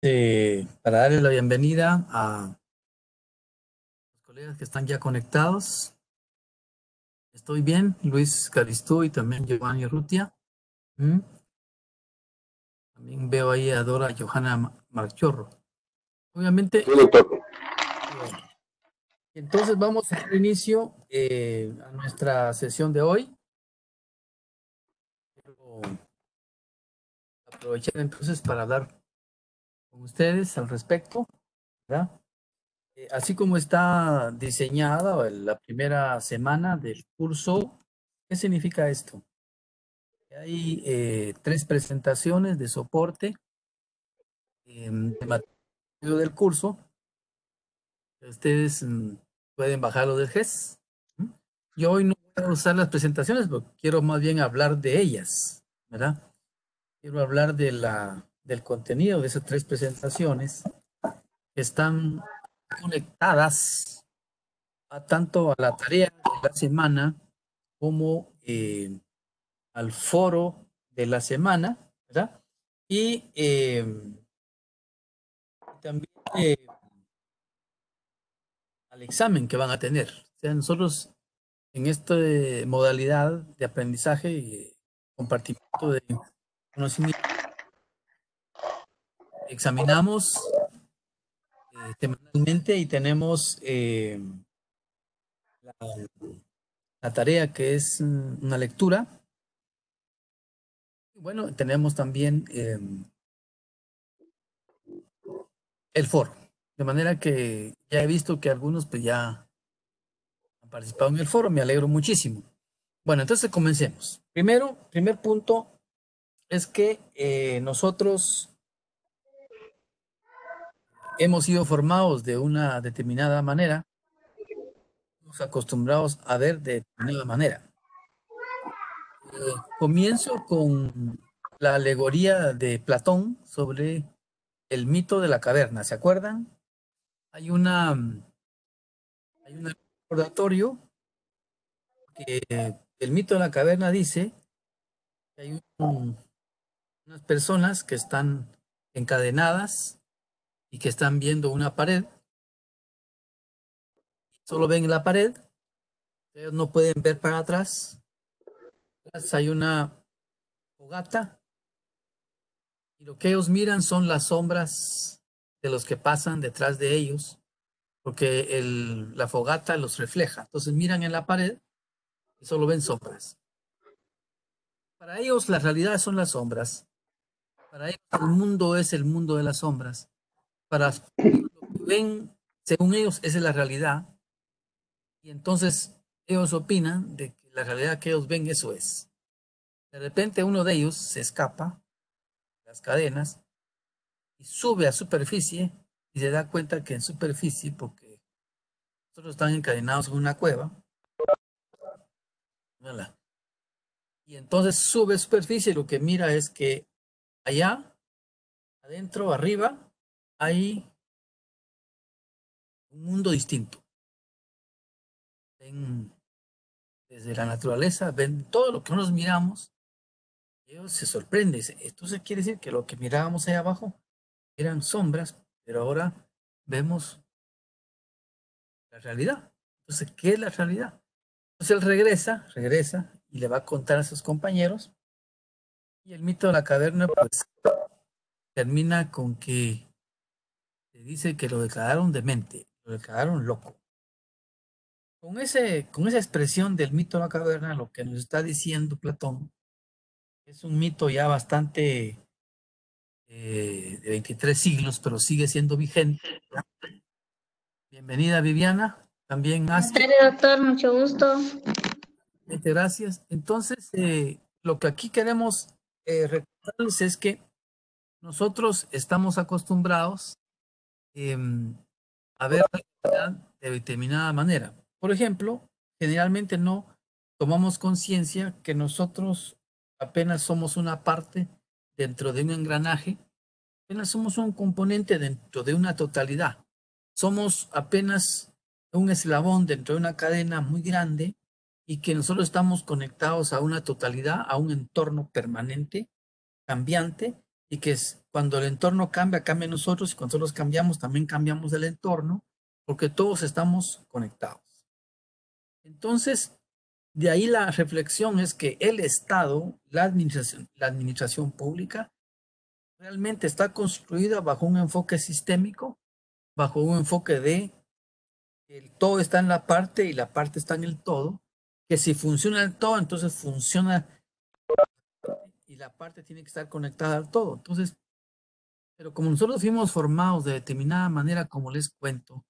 Para darle la bienvenida a los colegas que están ya conectados. Estoy bien, Luis Caristú y también Giovanni Rutia. También veo ahí a Dora Johanna Marchorro. Obviamente, Sí, doctor. entonces vamos a dar inicio a nuestra sesión de hoy. Quiero aprovechar entonces para hablar con ustedes al respecto, ¿verdad? Así como está diseñada la primera semana del curso, ¿qué significa esto? Hay 3 presentaciones de soporte de material del curso. Ustedes pueden bajarlo del GES. Yo hoy no voy a usar las presentaciones, porque quiero más bien hablar de ellas, ¿verdad? Quiero hablar del contenido de esas 3 presentaciones que están conectadas tanto a la tarea de la semana como al foro de la semana, ¿verdad? Y también al examen que van a tener. O sea, nosotros en esta modalidad de aprendizaje y compartimiento de conocimiento, examinamos semanalmente y tenemos la, la tarea que es una lectura. Bueno, tenemos también el foro. De manera que ya he visto que algunos pues ya han participado en el foro, me alegro muchísimo. Bueno, entonces comencemos. Primer punto es que nosotros hemos sido formados de una determinada manera, estamos acostumbrados a ver de determinada manera. Comienzo con la alegoría de Platón sobre el mito de la caverna. ¿Se acuerdan? Hay un recordatorio que el mito de la caverna dice que hay unas personas que están encadenadas y que están viendo una pared. Solo ven la pared, ellos no pueden ver para atrás. Atrás hay una fogata y lo que ellos miran son las sombras de los que pasan detrás de ellos, porque la fogata los refleja. Entonces miran en la pared y solo ven sombras. Para ellos la realidad son las sombras. Para ellos el mundo es el mundo de las sombras. Para ellos lo que ven, según ellos, esa es la realidad. Y entonces ellos opinan de que la realidad que ellos ven, eso es. De repente uno de ellos se escapa de las cadenas y sube a superficie y se da cuenta que en superficie, porque nosotros están encadenados en una cueva, ¿verdad? Y entonces sube a superficie y lo que mira es que allá, adentro, arriba, hay un mundo distinto. Ven desde la naturaleza, ven todo lo que nosotros miramos, y ellos se sorprenden. Entonces quiere decir que lo que mirábamos ahí abajo eran sombras, pero ahora vemos la realidad. Entonces, ¿qué es la realidad? Entonces él regresa y le va a contar a sus compañeros. Y el mito de la caverna, pues, termina con que se dice que lo declararon demente, lo declararon loco. Con esa expresión del mito de la caverna, lo que nos está diciendo Platón es un mito ya bastante de 23 siglos, pero sigue siendo vigente. Bienvenida, Viviana. También Buenas Astrid. tardes, doctor, mucho gusto. Muchas gracias. Entonces, lo que aquí queremos recordarles es que nosotros estamos acostumbrados a ver la realidad de determinada manera. Por ejemplo, generalmente no tomamos conciencia que nosotros apenas somos una parte dentro de un engranaje, apenas somos un componente dentro de una totalidad. Somos apenas un eslabón dentro de una cadena muy grande y que nosotros estamos conectados a una totalidad, a un entorno permanente, cambiante, y que cuando el entorno cambia, cambia nosotros, y cuando nosotros cambiamos, también cambiamos el entorno, porque todos estamos conectados. Entonces, de ahí la reflexión es que el Estado, la administración pública, realmente está construida bajo un enfoque sistémico, bajo un enfoque de el todo está en la parte y la parte está en el todo, que si funciona el todo, entonces funciona y la parte tiene que estar conectada al todo. Entonces, pero como nosotros fuimos formados de determinada manera, como les cuento,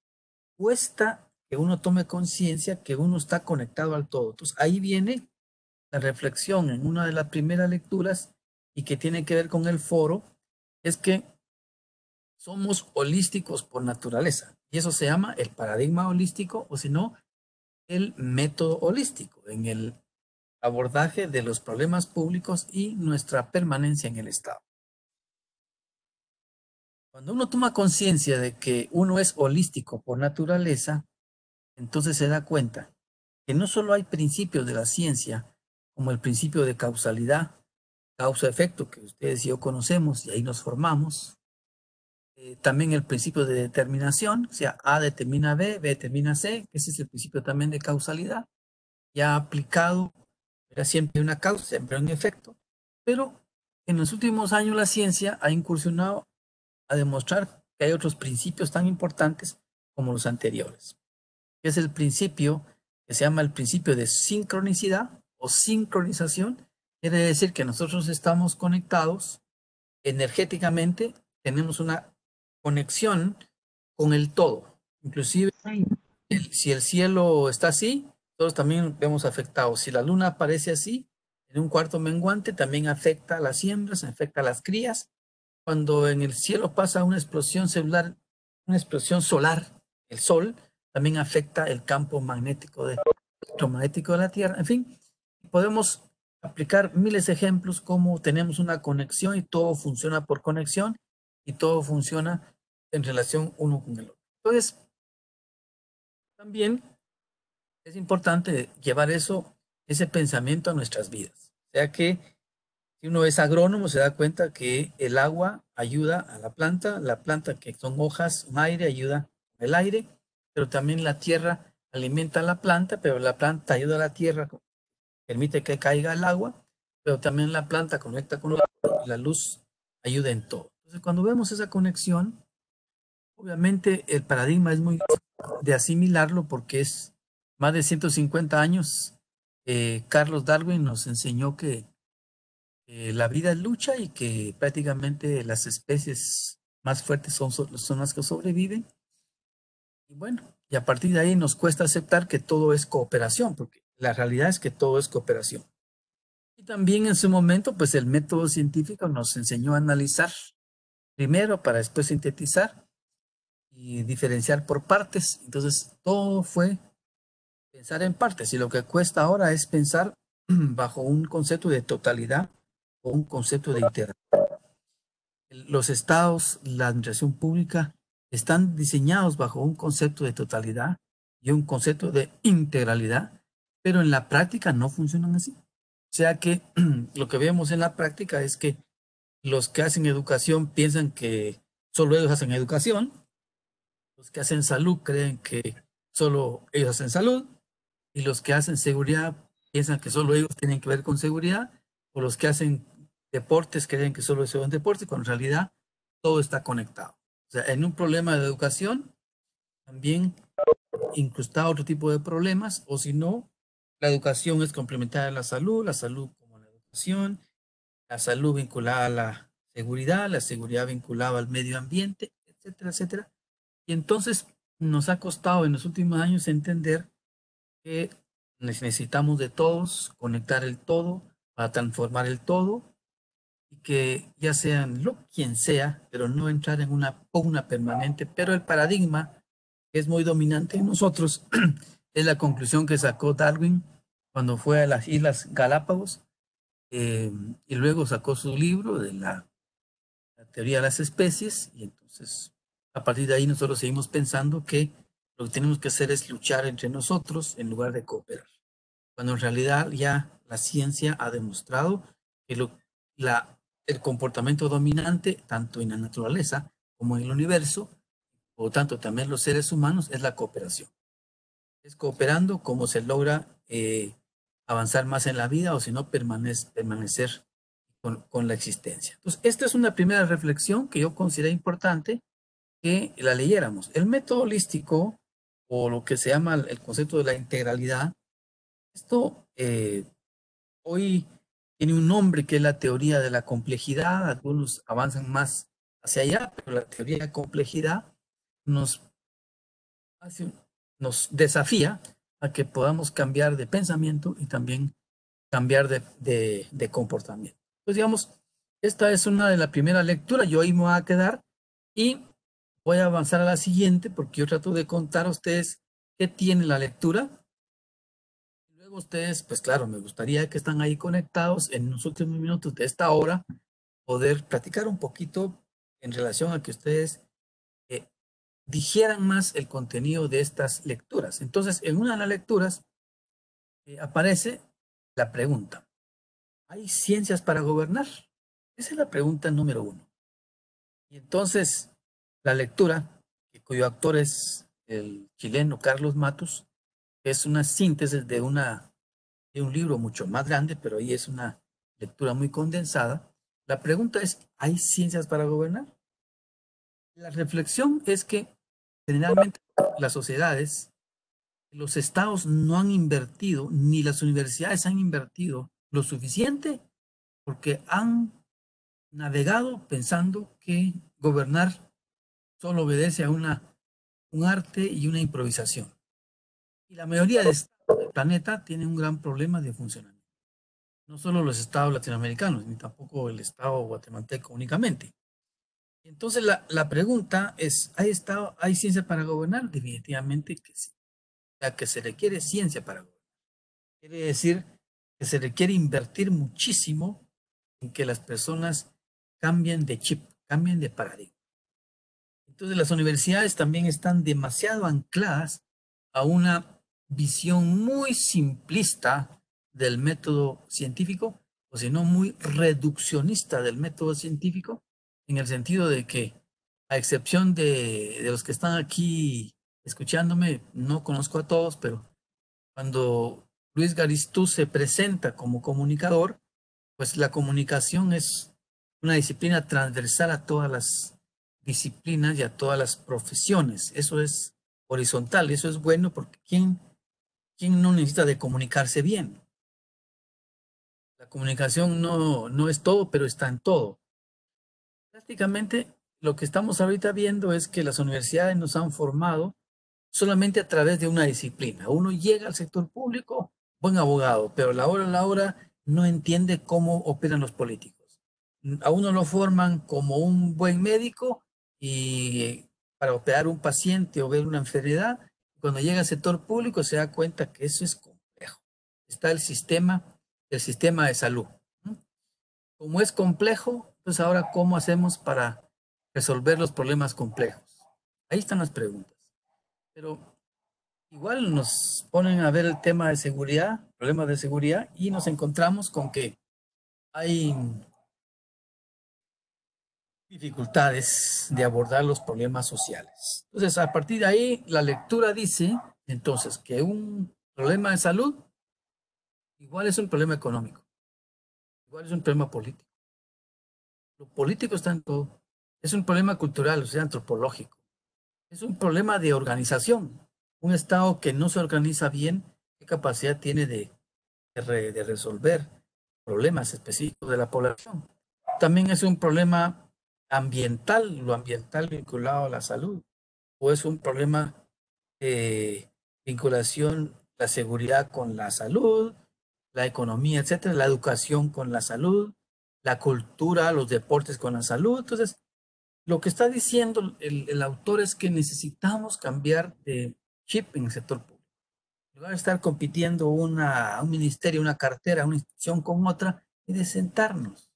cuesta que uno tome conciencia que uno está conectado al todo. Entonces, ahí viene la reflexión en una de las primeras lecturas y que tiene que ver con el foro, es que somos holísticos por naturaleza. Y eso se llama el paradigma holístico, o si no, el método holístico en el abordaje de los problemas públicos y nuestra permanencia en el Estado. Cuando uno toma conciencia de que uno es holístico por naturaleza, entonces se da cuenta que no solo hay principios de la ciencia, como el principio de causalidad, causa-efecto, que ustedes y yo conocemos y ahí nos formamos, también el principio de determinación, o sea, A determina B, B determina C, ese es el principio también de causalidad, ya aplicado, era siempre una causa, siempre un efecto, pero en los últimos años la ciencia ha incursionado a demostrar que hay otros principios tan importantes como los anteriores. Es el principio que se llama el principio de sincronicidad o sincronización. Quiere decir que nosotros estamos conectados energéticamente, tenemos una conexión con el todo. Inclusive, si el cielo está así, nosotros también vemos afectados. Si la luna aparece así, en un cuarto menguante, también afecta a las siembras, afecta a las crías. Cuando en el cielo pasa una explosión celular, una explosión solar, el sol, también afecta el campo electromagnético de la Tierra. En fin, podemos aplicar miles de ejemplos como tenemos una conexión y todo funciona por conexión y todo funciona en relación uno con el otro. Entonces, también es importante llevar ese pensamiento a nuestras vidas. O sea que si uno es agrónomo, se da cuenta que el agua ayuda a la planta que son hojas, un aire ayuda el aire, pero también la tierra alimenta a la planta, pero la planta ayuda a la tierra, permite que caiga el agua, pero también la planta conecta con la luz, ayuda en todo. Entonces, cuando vemos esa conexión, obviamente el paradigma es muy de asimilarlo porque es más de 150 años. Carlos Darwin nos enseñó que la vida es lucha y que prácticamente las especies más fuertes son las que sobreviven. Y bueno, y a partir de ahí nos cuesta aceptar que todo es cooperación, porque la realidad es que todo es cooperación. Y también en su momento, pues el método científico nos enseñó a analizar primero para después sintetizar y diferenciar por partes. Entonces, todo fue pensar en partes y lo que cuesta ahora es pensar bajo un concepto de totalidad o un concepto de integralidad. Los estados, la administración pública, están diseñados bajo un concepto de totalidad y un concepto de integralidad, pero en la práctica no funcionan así. O sea que lo que vemos en la práctica es que los que hacen educación piensan que solo ellos hacen educación, los que hacen salud creen que solo ellos hacen salud, y los que hacen seguridad piensan que solo ellos tienen que ver con seguridad, o los que hacen deportes creen que solo eso es deporte, cuando en realidad todo está conectado. O sea, en un problema de educación también incrusta otro tipo de problemas, o si no, la educación es complementaria a la salud como la educación, la salud vinculada a la seguridad vinculada al medio ambiente, etcétera, etcétera. Y entonces nos ha costado en los últimos años entender que necesitamos de todos, conectar el todo para transformar el todo y que ya sean quien sea, pero no entrar en una pugna permanente. Pero el paradigma que es muy dominante en nosotros es la conclusión que sacó Darwin cuando fue a las Islas Galápagos y luego sacó su libro de la teoría de las especies y entonces a partir de ahí nosotros seguimos pensando que lo que tenemos que hacer es luchar entre nosotros en lugar de cooperar. Cuando en realidad ya la ciencia ha demostrado que la el comportamiento dominante, tanto en la naturaleza como en el universo, por lo tanto también los seres humanos, es la cooperación. Es cooperando como se logra avanzar más en la vida o si no permanecer con la existencia. Entonces, esta es una primera reflexión que yo considero importante que la leyéramos. El método holístico, o lo que se llama el concepto de la integralidad, esto hoy tiene un nombre que es la teoría de la complejidad. Algunos avanzan más hacia allá, pero la teoría de la complejidad nos nos desafía a que podamos cambiar de pensamiento y también cambiar de comportamiento. Pues digamos, esta es una de la primera lectura. Yo ahí me voy a quedar y voy a avanzar a la siguiente porque yo trato de contar a ustedes qué tiene la lectura. Luego ustedes, pues claro, me gustaría que están ahí conectados en los últimos minutos de esta hora, poder platicar un poquito en relación a que ustedes digieran más el contenido de estas lecturas. Entonces, en una de las lecturas aparece la pregunta: ¿hay ciencias para gobernar? Esa es la pregunta número uno. Y entonces, la lectura, cuyo autor es el chileno Carlos Matus, es una síntesis de un libro mucho más grande, pero ahí es una lectura muy condensada. La pregunta es: ¿hay ciencias para gobernar? La reflexión es que generalmente las sociedades, los estados no han invertido, ni las universidades han invertido lo suficiente porque han navegado pensando que gobernar solo obedece a un arte y una improvisación. Y la mayoría de estados del planeta tienen un gran problema de funcionamiento. No solo los estados latinoamericanos, ni tampoco el estado guatemalteco únicamente. Entonces la pregunta es: ¿hay ciencia para gobernar? Definitivamente que sí. O sea, que se requiere ciencia para gobernar. Quiere decir que se requiere invertir muchísimo en que las personas cambien de chip, cambien de paradigma. Entonces las universidades también están demasiado ancladas a una visión muy simplista del método científico, o si no, muy reduccionista del método científico, en el sentido de que, a excepción de los que están aquí escuchándome, no conozco a todos, pero cuando Luis Garistú se presenta como comunicador, pues la comunicación es una disciplina transversal a todas las disciplinas y a todas las profesiones. Eso es horizontal, eso es bueno porque ¿quién no necesita de comunicarse bien? La comunicación no es todo, pero está en todo. Prácticamente lo que estamos ahorita viendo es que las universidades nos han formado solamente a través de una disciplina. Uno llega al sector público, buen abogado, pero a la hora no entiende cómo operan los políticos. A uno lo forman como un buen médico y para operar un paciente o ver una enfermedad. Cuando llega al sector público se da cuenta que eso es complejo. Está el sistema de salud. Como es complejo, pues ahora, ¿cómo hacemos para resolver los problemas complejos? Ahí están las preguntas. Pero igual nos ponen a ver el tema de seguridad, problemas de seguridad, y nos encontramos con que hay dificultades de abordar los problemas sociales. Entonces, a partir de ahí, la lectura dice, entonces, que un problema de salud igual es un problema económico, igual es un problema político. Lo político está en todo. Es un problema cultural, o sea, antropológico. Es un problema de organización. Un Estado que no se organiza bien, ¿qué capacidad tiene de resolver problemas específicos de la población? También es un problema ambiental, lo ambiental vinculado a la salud, o es un problema de vinculación, la seguridad con la salud, la economía, etcétera, la educación con la salud, la cultura, los deportes con la salud. Entonces, lo que está diciendo el autor es que necesitamos cambiar de chip en el sector público. Va a estar compitiendo un ministerio, una cartera, una institución con otra, y de sentarnos,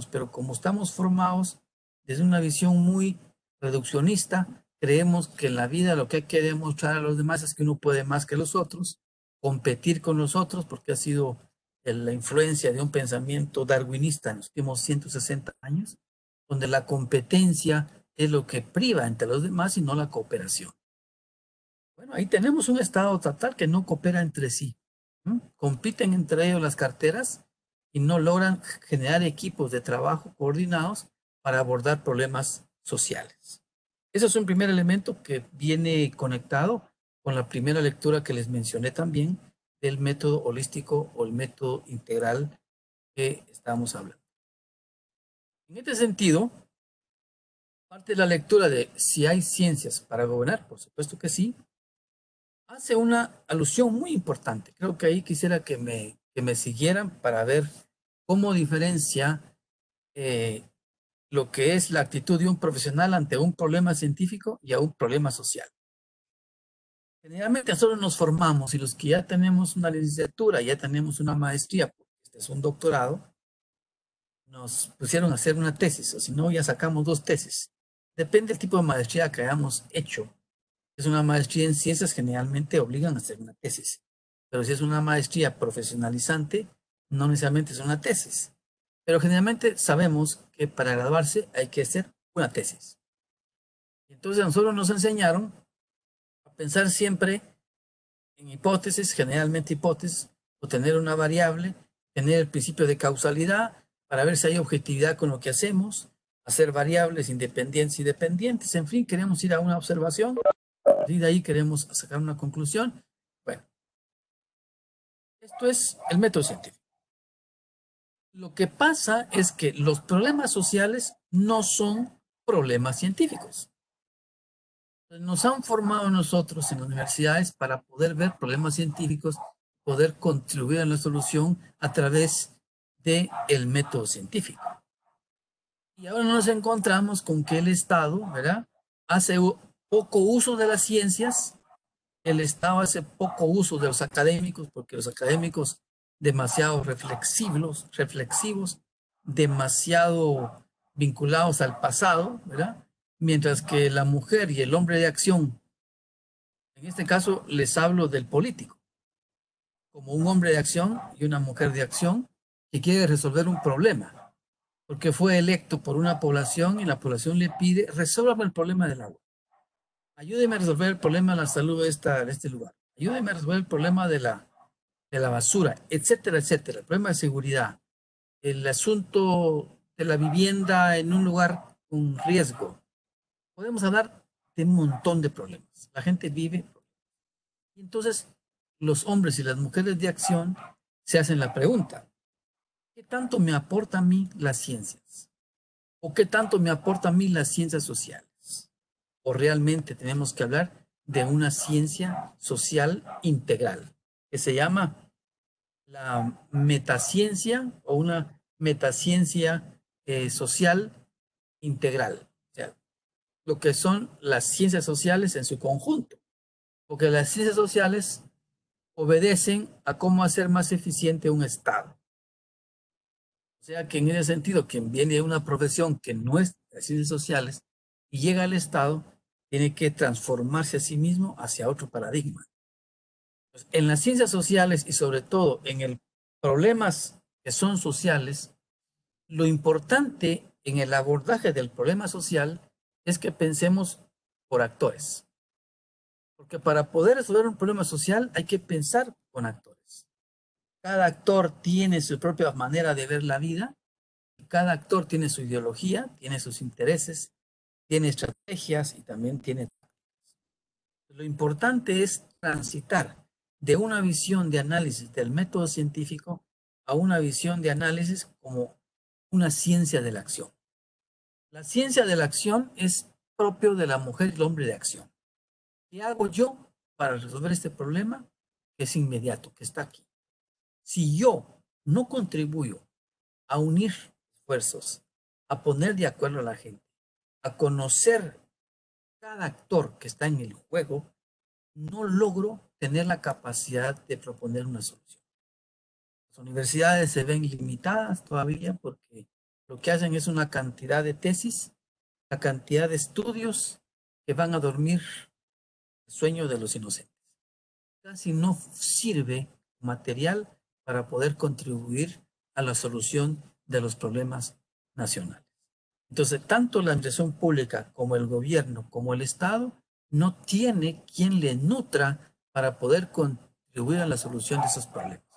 pero como estamos formados desde una visión muy reduccionista, creemos que en la vida lo que hay que demostrar a los demás es que uno puede más que los otros, competir con los otros, porque ha sido la influencia de un pensamiento darwinista en los últimos 160 años, donde la competencia es lo que priva entre los demás y no la cooperación. Bueno, ahí tenemos un Estado estatal que no coopera entre sí. Compiten entre ellos las carteras y no logran generar equipos de trabajo coordinados para abordar problemas sociales. Ese es un primer elemento que viene conectado con la primera lectura que les mencioné también del método holístico o el método integral que estamos hablando. En este sentido, parte de la lectura de si hay ciencias para gobernar, por supuesto que sí, hace una alusión muy importante. Creo que ahí quisiera que me siguieran para ver cómo diferencia lo que es la actitud de un profesional ante un problema científico y a un problema social. Generalmente nosotros nos formamos y los que ya tenemos una licenciatura, ya tenemos una maestría, porque este es un doctorado, nos pusieron a hacer una tesis, o si no, ya sacamos 2 tesis. Depende del tipo de maestría que hayamos hecho. Es una maestría en ciencias, generalmente obligan a hacer una tesis. Pero si es una maestría profesionalizante, no necesariamente es una tesis. Pero generalmente sabemos que para graduarse hay que hacer una tesis. Entonces a nosotros nos enseñaron a pensar siempre en hipótesis, generalmente hipótesis, o tener una variable, tener el principio de causalidad para ver si hay objetividad con lo que hacemos, hacer variables independientes y dependientes, en fin, queremos ir a una observación y de ahí queremos sacar una conclusión. Bueno, esto es el método científico. Lo que pasa es que los problemas sociales no son problemas científicos. Nos han formado nosotros en las universidades para poder ver problemas científicos, poder contribuir a la solución a través del método científico. Y ahora nos encontramos con que el Estado, ¿verdad?, hace poco uso de las ciencias. El Estado hace poco uso de los académicos, porque los académicos demasiado reflexivos, demasiado vinculados al pasado, ¿verdad? Mientras que la mujer y el hombre de acción, en este caso les hablo del político, como un hombre de acción y una mujer de acción que quiere resolver un problema, porque fue electo por una población y la población le pide, resuelva el problema del agua. Ayúdeme a resolver el problema de la salud de este lugar. Ayúdeme a resolver el problema de la basura, etcétera, etcétera. El problema de seguridad. El asunto de la vivienda en un lugar con riesgo. Podemos hablar de un montón de problemas. La gente vive. Y entonces, los hombres y las mujeres de acción se hacen la pregunta: ¿qué tanto me aporta a mí las ciencias? ¿O qué tanto me aporta a mí las ciencias sociales? ¿O realmente tenemos que hablar de una ciencia social integral, que se llama la metaciencia o una metaciencia social integral? O sea, lo que son las ciencias sociales en su conjunto, porque las ciencias sociales obedecen a cómo hacer más eficiente un Estado. O sea que en ese sentido, quien viene de una profesión que no es de ciencias sociales y llega al Estado, tiene que transformarse a sí mismo hacia otro paradigma. Pues en las ciencias sociales y sobre todo en el problemas que son sociales, lo importante en el abordaje del problema social es que pensemos por actores. Porque para poder resolver un problema social hay que pensar con actores. Cada actor tiene su propia manera de ver la vida, cada actor tiene su ideología, tiene sus intereses, tiene estrategias y también tiene... Lo importante es transitar de una visión de análisis del método científico a una visión de análisis como una ciencia de la acción. La ciencia de la acción es propio de la mujer y el hombre de acción. ¿Qué hago yo para resolver este problema que es inmediato, que está aquí? Si yo no contribuyo a unir esfuerzos, a poner de acuerdo a la gente, a conocer cada actor que está en el juego, no logro tener la capacidad de proponer una solución. Las universidades se ven limitadas todavía porque lo que hacen es una cantidad de tesis, la cantidad de estudios que van a dormir el sueño de los inocentes. Casi no sirve material para poder contribuir a la solución de los problemas nacionales. Entonces, tanto la administración pública como el gobierno, como el Estado, no tiene quien le nutra para poder contribuir a la solución de esos problemas.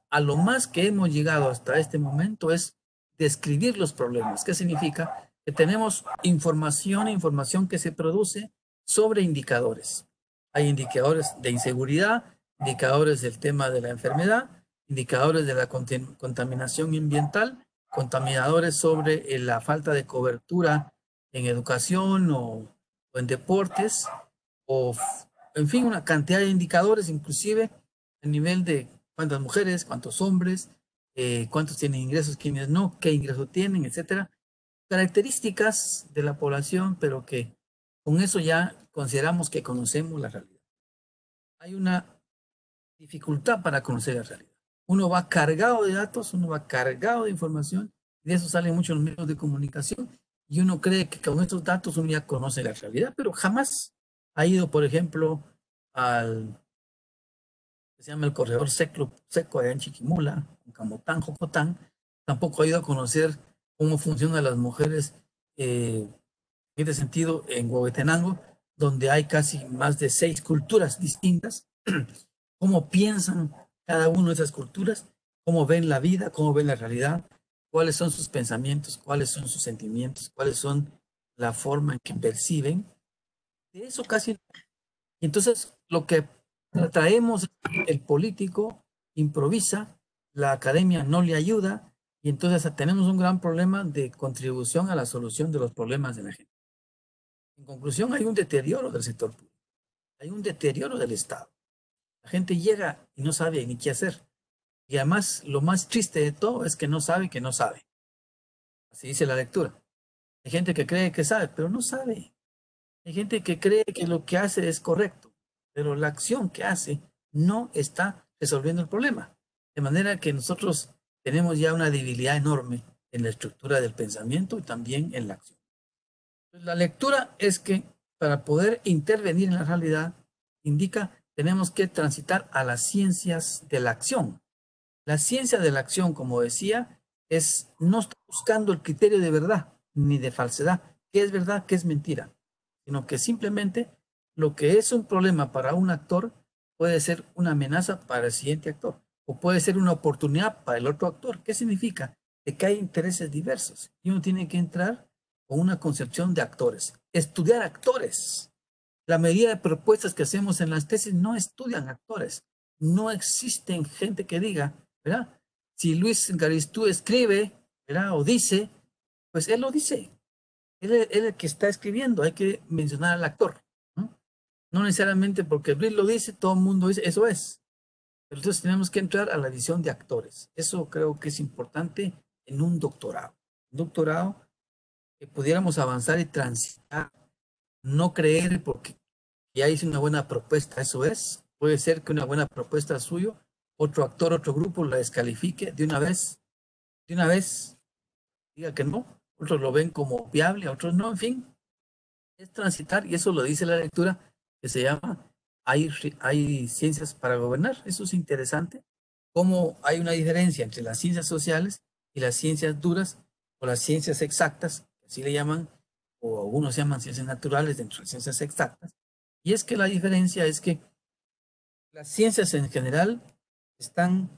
A lo más que hemos llegado hasta este momento es describir los problemas. ¿Qué significa? Que tenemos información que se produce sobre indicadores. Hay indicadores de inseguridad, indicadores del tema de la enfermedad, indicadores de la contaminación ambiental, contaminadores sobre la falta de cobertura en educación o en deportes, o en fin, una cantidad de indicadores, inclusive a nivel de cuántas mujeres, cuántos hombres, cuántos tienen ingresos, quiénes no, qué ingreso tienen, etcétera. Características de la población, pero que con eso ya consideramos que conocemos la realidad. Hay una dificultad para conocer la realidad. Uno va cargado de datos, uno va cargado de información, y de eso salen muchos medios de comunicación, y uno cree que con estos datos uno ya conoce la realidad, pero jamás ha ido, por ejemplo, al que se llama el corredor seco allá en Chiquimula, en Camotán, Jocotán. Tampoco ha ido a conocer cómo funcionan las mujeres en este sentido en Huehuetenango, donde hay casi más de 6 culturas distintas, cómo piensan cada una de esas culturas, cómo ven la vida, cómo ven la realidad, cuáles son sus pensamientos, cuáles son sus sentimientos, cuáles son la forma en que perciben. De eso casi. Entonces, lo que traemos, el político improvisa, la academia no le ayuda, y entonces tenemos un gran problema de contribución a la solución de los problemas de la gente. En conclusión, hay un deterioro del sector público, hay un deterioro del Estado. La gente llega y no sabe ni qué hacer. Y además, lo más triste de todo es que no sabe que no sabe. Así dice la lectura. Hay gente que cree que sabe, pero no sabe. Hay gente que cree que lo que hace es correcto, pero la acción que hace no está resolviendo el problema. De manera que nosotros tenemos ya una debilidad enorme en la estructura del pensamiento y también en la acción. La lectura es que para poder intervenir en la realidad, indica, tenemos que transitar a las ciencias de la acción. La ciencia de la acción, como decía, es no estar buscando el criterio de verdad ni de falsedad, qué es verdad, qué es mentira, sino que simplemente lo que es un problema para un actor puede ser una amenaza para el siguiente actor o puede ser una oportunidad para el otro actor. ¿Qué significa? De que hay intereses diversos y uno tiene que entrar con una concepción de actores, estudiar actores. La mayoría de propuestas que hacemos en las tesis no estudian actores. No existen gente que diga, ¿verdad? Si Luis Garistú escribe, ¿verdad? O dice, pues él lo dice. Él es el que está escribiendo. Hay que mencionar al actor, ¿no? No necesariamente porque Luis lo dice, todo el mundo dice, eso es. Pero entonces tenemos que entrar a la visión de actores. Eso creo que es importante en un doctorado. Un doctorado que pudiéramos avanzar y transitar, no creer porque ya hice una buena propuesta, eso es. Puede ser que una buena propuesta suyo, otro actor, otro grupo la descalifique de una vez, diga que no, otros lo ven como viable, otros no, en fin, es transitar y eso lo dice la lectura que se llama hay ciencias para gobernar. Eso es interesante, cómo hay una diferencia entre las ciencias sociales y las ciencias duras o las ciencias exactas, así le llaman, o algunos llaman ciencias naturales dentro de ciencias exactas. Y es que la diferencia es que las ciencias en general están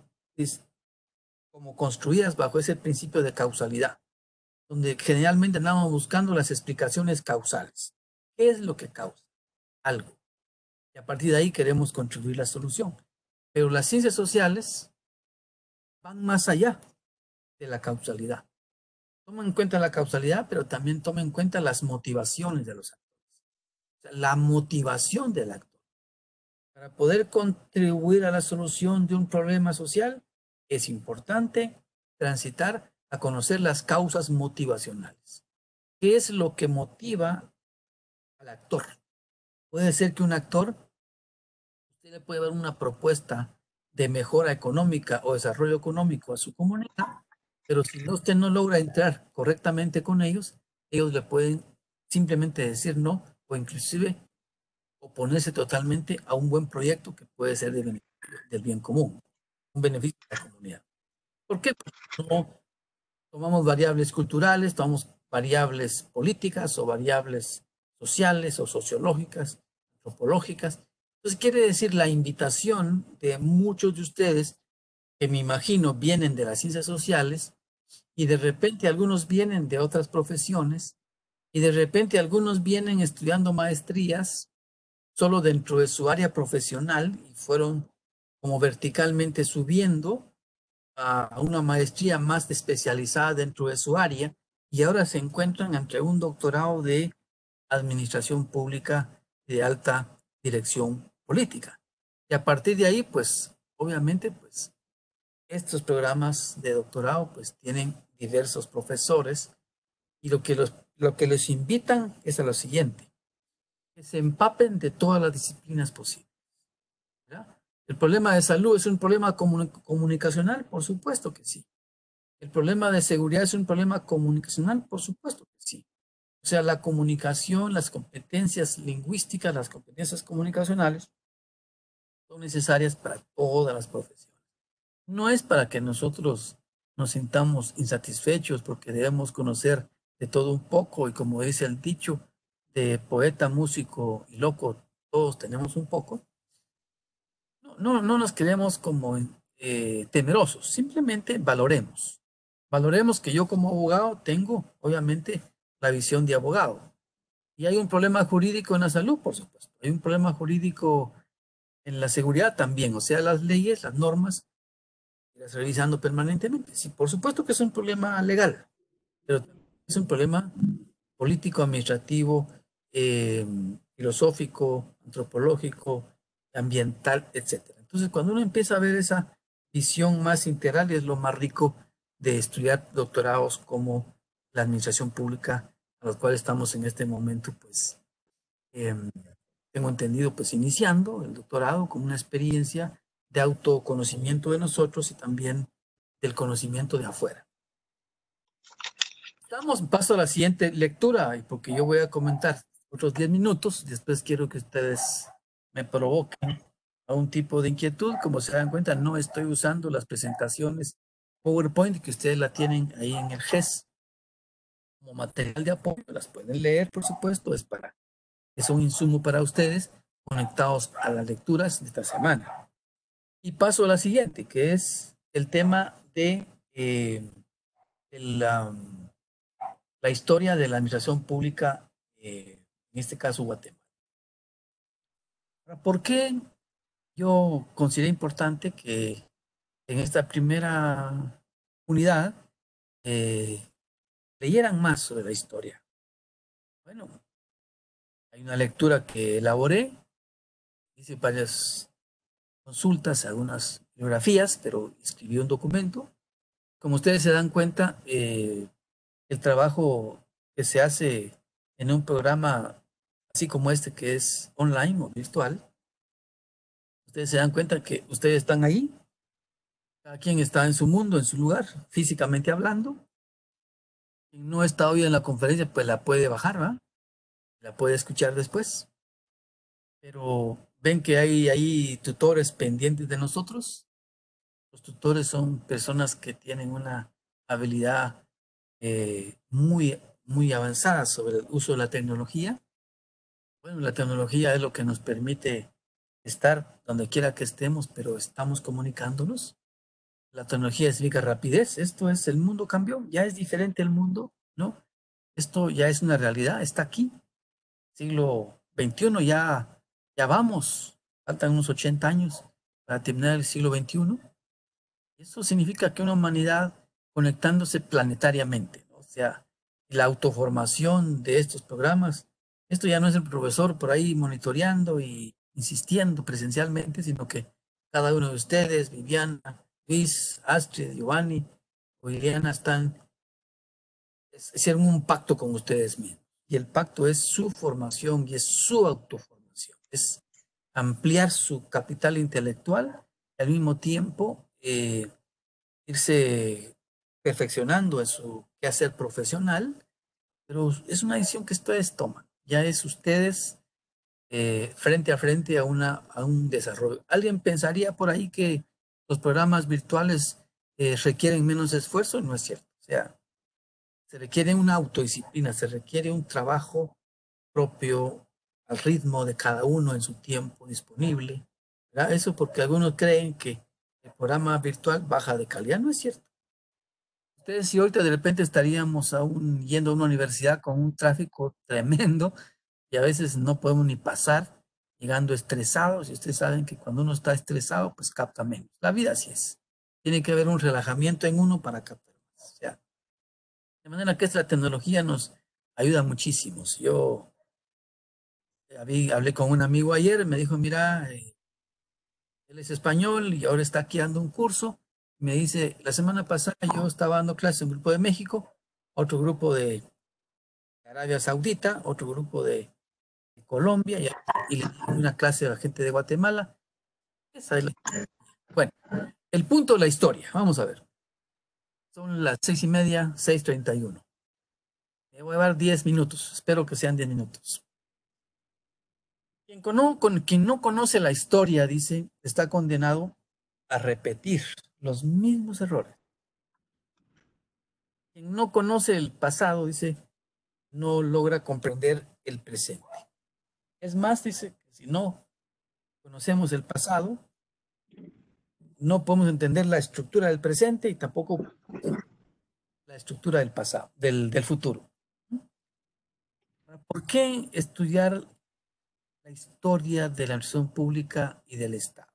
como construidas bajo ese principio de causalidad, donde generalmente andamos buscando las explicaciones causales. ¿Qué es lo que causa algo? Y a partir de ahí queremos contribuir la solución. Pero las ciencias sociales van más allá de la causalidad. Toman en cuenta la causalidad, pero también toman en cuenta las motivaciones de los actores. O sea, la motivación del actor. Para poder contribuir a la solución de un problema social, es importante transitar a conocer las causas motivacionales. ¿Qué es lo que motiva al actor? Puede ser que un actor, usted le puede dar una propuesta de mejora económica o desarrollo económico a su comunidad, pero si usted no logra entrar correctamente con ellos, ellos le pueden simplemente decir no o inclusive oponerse totalmente a un buen proyecto que puede ser del bien común. un beneficio a la comunidad. ¿Por qué? Porque no tomamos variables culturales, tomamos variables políticas o variables sociales o sociológicas, antropológicas. Entonces quiere decir la invitación de muchos de ustedes que me imagino vienen de las ciencias sociales y de repente algunos vienen de otras profesiones y de repente algunos vienen estudiando maestrías solo dentro de su área profesional y fueron como verticalmente subiendo a una maestría más especializada dentro de su área y ahora se encuentran entre un doctorado de administración pública de alta dirección política. Y a partir de ahí, pues, obviamente, pues, estos programas de doctorado, pues, tienen diversos profesores y lo que les invitan es a lo siguiente, que se empapen de todas las disciplinas posibles. ¿Verdad? ¿El problema de salud es un problema comunicacional? Por supuesto que sí. ¿El problema de seguridad es un problema comunicacional? Por supuesto que sí. O sea, la comunicación, las competencias lingüísticas, las competencias comunicacionales son necesarias para todas las profesiones. No es para que nosotros nos sintamos insatisfechos porque debemos conocer de todo un poco y como dice el dicho, de poeta, músico y loco, todos tenemos un poco. No nos quedemos como temerosos, simplemente valoremos. Valoremos que yo como abogado tengo, obviamente, la visión de abogado. Y hay un problema jurídico en la salud, por supuesto. Hay un problema jurídico en la seguridad también. O sea, las leyes, las normas, las revisando permanentemente. Sí, por supuesto que es un problema legal, pero es un problema político, administrativo, eh, filosófico, antropológico, ambiental, etcétera. Entonces, cuando uno empieza a ver esa visión más integral, es lo más rico de estudiar doctorados como la administración pública, a los cuales estamos en este momento, pues, eh, tengo entendido, pues, iniciando el doctorado como una experiencia de autoconocimiento de nosotros y también del conocimiento de afuera. Paso a la siguiente lectura, porque yo voy a comentar otros 10 minutos. Después quiero que ustedes me provoquen a un tipo de inquietud. Como se dan cuenta, no estoy usando las presentaciones PowerPoint que ustedes la tienen ahí en el GES como material de apoyo. Las pueden leer, por supuesto, es un insumo para ustedes conectados a las lecturas de esta semana. Y paso a la siguiente, que es el tema de la historia de la administración pública, en este caso Guatemala. ¿Por qué yo considero importante que en esta primera unidad eh, leyeran más sobre la historia? Bueno, hay una lectura que elaboré, hice varias consultas, algunas bibliografías, pero escribí un documento. Como ustedes se dan cuenta, el trabajo que se hace en un programa así como este que es online o virtual, ustedes se dan cuenta que ustedes están ahí, cada quien está en su mundo, en su lugar, físicamente hablando. Quien no está hoy en la conferencia, pues la puede bajar, ¿va? La puede escuchar después. Pero ven que hay ahí tutores pendientes de nosotros. Los tutores son personas que tienen una habilidad muy avanzada sobre el uso de la tecnología. Bueno, la tecnología es lo que nos permite estar donde quiera que estemos, pero estamos comunicándonos. La tecnología significa rapidez. Esto es, el mundo cambió, ya es diferente el mundo, ¿no? Esto ya es una realidad, está aquí. Siglo XXI ya vamos, faltan unos 80 años para terminar el siglo XXI. Eso significa que una humanidad conectándose planetariamente, ¿no? O sea, la autoformación de estos programas, esto ya no es el profesor por ahí monitoreando y insistiendo presencialmente, sino que cada uno de ustedes, Viviana, Luis, Astrid, Giovanni o Liliana, hicieron un pacto con ustedes mismos. Y el pacto es su formación y es su autoformación. Es ampliar su capital intelectual y al mismo tiempo irse perfeccionando en su quehacer profesional, pero es una decisión que ustedes toman. Ya es ustedes frente a frente a un desarrollo. Alguien pensaría por ahí que los programas virtuales requieren menos esfuerzo, no es cierto. O sea, se requiere una autodisciplina, se requiere un trabajo propio al ritmo de cada uno en su tiempo disponible, ¿verdad? Eso porque algunos creen que el programa virtual baja de calidad, no es cierto. Ustedes, si ahorita de repente estaríamos aún yendo a una universidad con un tráfico tremendo y a veces no podemos ni pasar, llegando estresados, y ustedes saben que cuando uno está estresado, pues capta menos. La vida así es. Tiene que haber un relajamiento en uno para captar más. O sea, de manera que esta tecnología nos ayuda muchísimo. Si yo hablé con un amigo ayer, me dijo, mira, él es español y ahora está aquí dando un curso. Me dice, la semana pasada yo estaba dando clases en un grupo de México, otro grupo de Arabia Saudita, otro grupo de Colombia y una clase de la gente de Guatemala. Bueno, el punto de la historia, vamos a ver. Son las 6:30, 6:31. Me voy a dar 10 minutos, espero que sean 10 minutos. Quien no conoce la historia, dice, está condenado a repetir los mismos errores. Quien no conoce el pasado, dice, no logra comprender el presente. Es más, dice, que si no conocemos el pasado, no podemos entender la estructura del presente y tampoco la estructura del pasado, del futuro. ¿Por qué estudiar la historia de la administración pública y del Estado?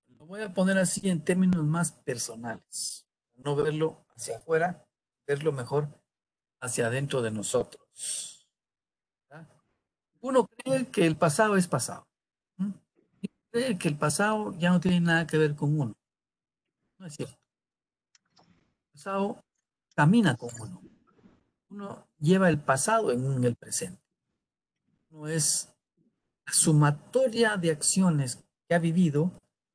Lo voy a poner así en términos más personales, no verlo hacia afuera, verlo mejor hacia adentro de nosotros. ¿Verdad? Uno cree que el pasado es pasado. ¿Mm? Cree que el pasado ya no tiene nada que ver con uno. No es cierto. El pasado camina con uno. Uno lleva el pasado en el presente. Uno es la sumatoria de acciones que ha vivido,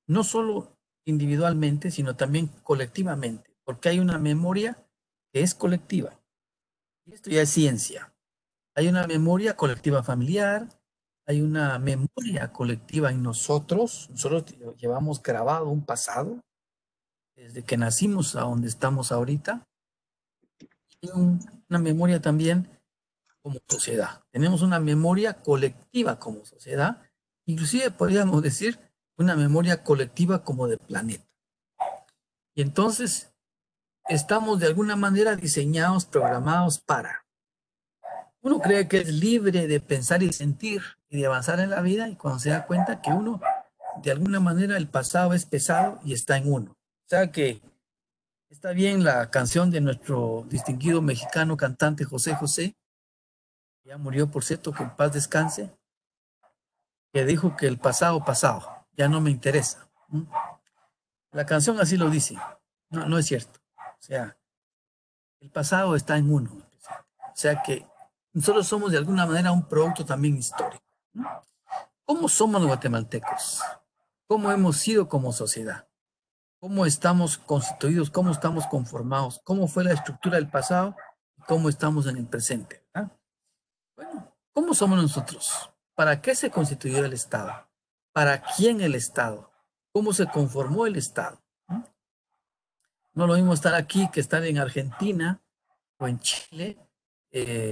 no solo individualmente, sino también colectivamente, porque hay una memoria que es colectiva. Y esto ya es ciencia. Hay una memoria colectiva familiar, hay una memoria colectiva en nosotros. Nosotros llevamos grabado un pasado desde que nacimos a donde estamos ahorita. Y una memoria también como sociedad. Tenemos una memoria colectiva como sociedad, inclusive podríamos decir una memoria colectiva como de planeta. Y entonces estamos de alguna manera diseñados, programados para. Uno cree que es libre de pensar y sentir y de avanzar en la vida y cuando se da cuenta que uno, de alguna manera, el pasado es pesado y está en uno. O sea que está bien la canción de nuestro distinguido mexicano cantante José José, ya murió por cierto, que en paz descanse, que dijo que el pasado pasado, ya no me interesa. La canción así lo dice, no, no es cierto. O sea, el pasado está en uno. O sea que nosotros somos de alguna manera un producto también histórico. ¿Cómo somos los guatemaltecos? ¿Cómo hemos sido como sociedad? ¿Cómo estamos constituidos? ¿Cómo estamos conformados? ¿Cómo fue la estructura del pasado? ¿Cómo estamos en el presente? ¿Verdad? Bueno, ¿cómo somos nosotros? ¿Para qué se constituyó el Estado? ¿Para quién el Estado? ¿Cómo se conformó el Estado? No lo mismo estar aquí que estar en Argentina o en Chile.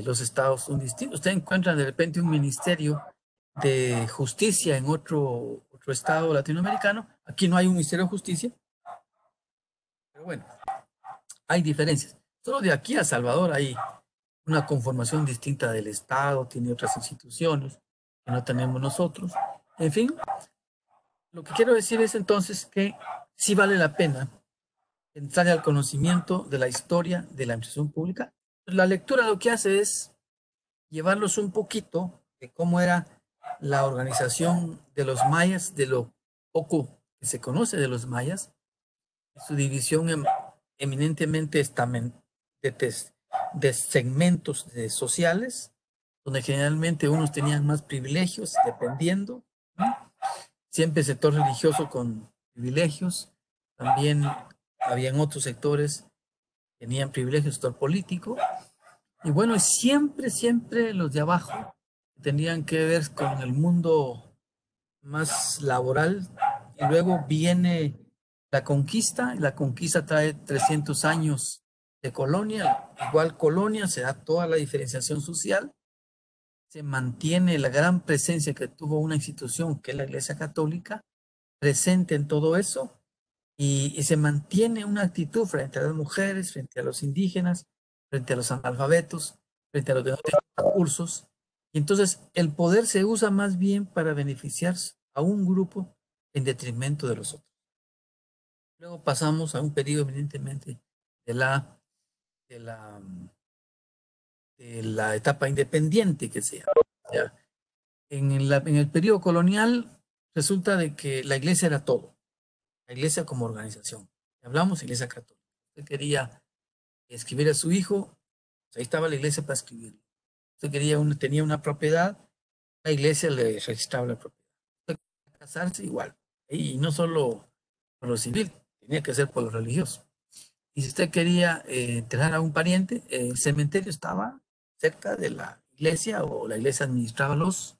Los estados son distintos. Usted encuentra de repente un ministerio de justicia en otro estado latinoamericano. Aquí no hay un ministerio de justicia. Pero bueno, hay diferencias. Solo de aquí a Salvador hay una conformación distinta del Estado, tiene otras instituciones que no tenemos nosotros. En fin, lo que quiero decir es entonces que sí vale la pena entrar al conocimiento de la historia de la administración pública. La lectura lo que hace es llevarlos un poquito de cómo era la organización de los mayas, de lo poco que se conoce de los mayas, su división eminentemente de segmentos sociales, donde generalmente unos tenían más privilegios, dependiendo, ¿no? Siempre sector religioso con privilegios, también habían otros sectores que tenían privilegios, sector político, y bueno, siempre, siempre los de abajo tenían que ver con el mundo más laboral, y luego viene la conquista trae 300 años de colonia, igual colonia, se da toda la diferenciación social, se mantiene la gran presencia que tuvo una institución que es la Iglesia Católica, presente en todo eso, y se mantiene una actitud frente a las mujeres, frente a los indígenas, frente a los analfabetos, frente a los que no tienen recursos. Y entonces el poder se usa más bien para beneficiar a un grupo en detrimento de los otros. Luego pasamos a un periodo evidentemente de la, de la, de la etapa independiente que se llama. ¿Ya? En el periodo colonial resulta de que la iglesia era todo, la iglesia como organización. Hablamos iglesia católica. Usted quería escribir a su hijo, pues ahí estaba la iglesia para escribirlo. Usted tenía una propiedad, la iglesia le registraba la propiedad. Usted quería casarse igual. Y no solo por lo civil, tenía que ser por lo religioso. Y si usted quería enterrar a un pariente, el cementerio estaba cerca de la iglesia o la iglesia administraba los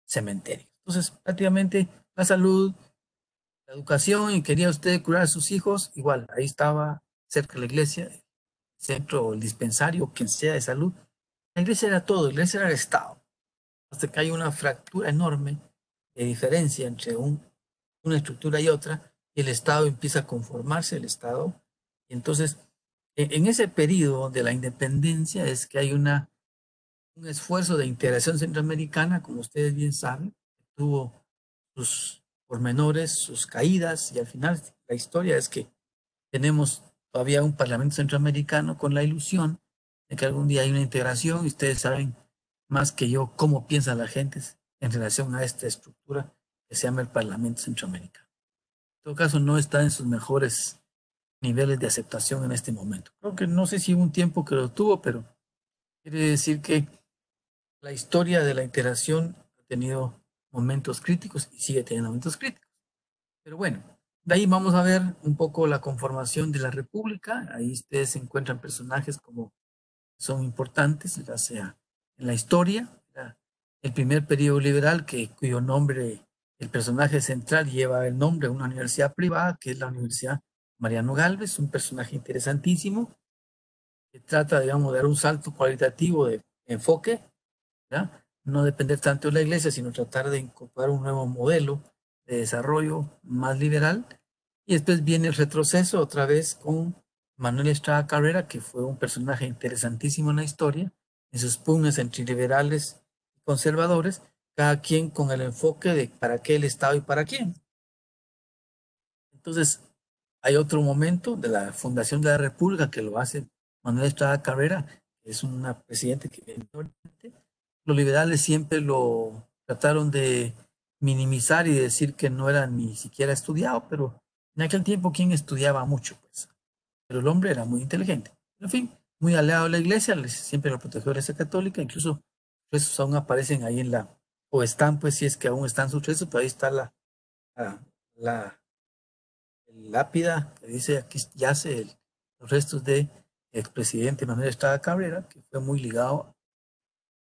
cementerios. Entonces, prácticamente la salud, la educación y quería usted curar a sus hijos, igual, ahí estaba cerca de la iglesia, el centro o el dispensario, quien sea de salud. La iglesia era todo, la iglesia era el Estado. Hasta que hay una fractura enorme de diferencia entre una estructura y otra, y el Estado empieza a conformarse, el Estado. Y entonces, en ese periodo de la independencia es que hay un esfuerzo de integración centroamericana, como ustedes bien saben, tuvo sus pormenores, sus caídas, y al final la historia es que tenemos todavía un Parlamento centroamericano con la ilusión de que algún día hay una integración, y ustedes saben más que yo cómo piensan las gentes en relación a esta estructura que se llama el Parlamento centroamericano. En todo caso, no está en sus mejores niveles de aceptación en este momento. Creo que no sé si hubo un tiempo que lo tuvo, pero quiere decir que la historia de la integración ha tenido momentos críticos y sigue teniendo momentos críticos. Pero bueno, de ahí vamos a ver un poco la conformación de la República. Ahí ustedes encuentran personajes como son importantes, ya sea en la historia. El primer periodo liberal, cuyo nombre, el personaje central lleva el nombre de una universidad privada, que es la Universidad Mariano Galvez, un personaje interesantísimo, que trata, digamos, de dar un salto cualitativo de enfoque, ¿ya? No depender tanto de la iglesia, sino tratar de incorporar un nuevo modelo de desarrollo más liberal. Y después viene el retroceso otra vez con Manuel Estrada Carrera, que fue un personaje interesantísimo en la historia, en sus pugnas entre liberales y conservadores, cada quien con el enfoque de para qué el Estado y para quién. Entonces, hay otro momento de la fundación de la República que lo hace Manuel Estrada Carrera, que es una presidente que viene de Oriente. Los liberales siempre lo trataron de minimizar y decir que no era ni siquiera estudiado, pero en aquel tiempo, ¿quién estudiaba mucho? Pues, pero el hombre era muy inteligente. En fin, muy aliado a la iglesia, siempre lo protegió la iglesia católica, incluso esos aún aparecen ahí o están, pues si es que aún están sus restos, pero ahí está la lápida que dice aquí yace los restos de expresidente Manuel Estrada Cabrera, que fue muy ligado a la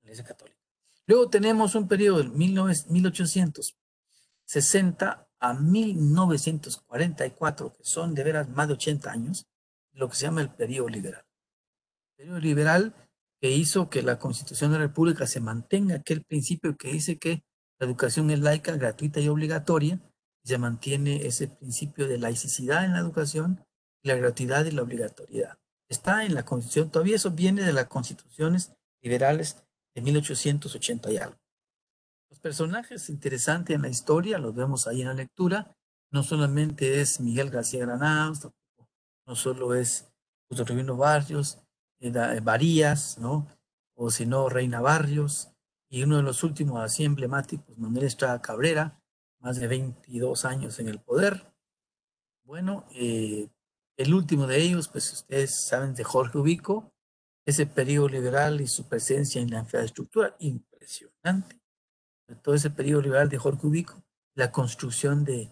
iglesia católica. Luego tenemos un periodo de 1860 a 1944, que son de veras más de 80 años, lo que se llama el periodo liberal. El periodo liberal que hizo que la Constitución de la República se mantenga aquel principio que dice que la educación es laica, gratuita y obligatoria, y se mantiene ese principio de laicidad en la educación, la gratuidad y la obligatoriedad. Está en la Constitución, todavía eso viene de las constituciones liberales de 1880 y algo. Los personajes interesantes en la historia, los vemos ahí en la lectura, no solamente es Miguel García Granados, no solo es Justo Trevino Barrios, Varías, ¿no? O sino Reina Barrios, y uno de los últimos así emblemáticos, Manuel Estrada Cabrera, más de 22 años en el poder. Bueno, el último de ellos, pues ustedes saben de Jorge Ubico, ese periodo liberal y su presencia en la infraestructura, impresionante. Todo ese periodo liberal de Jorge Ubico, la construcción de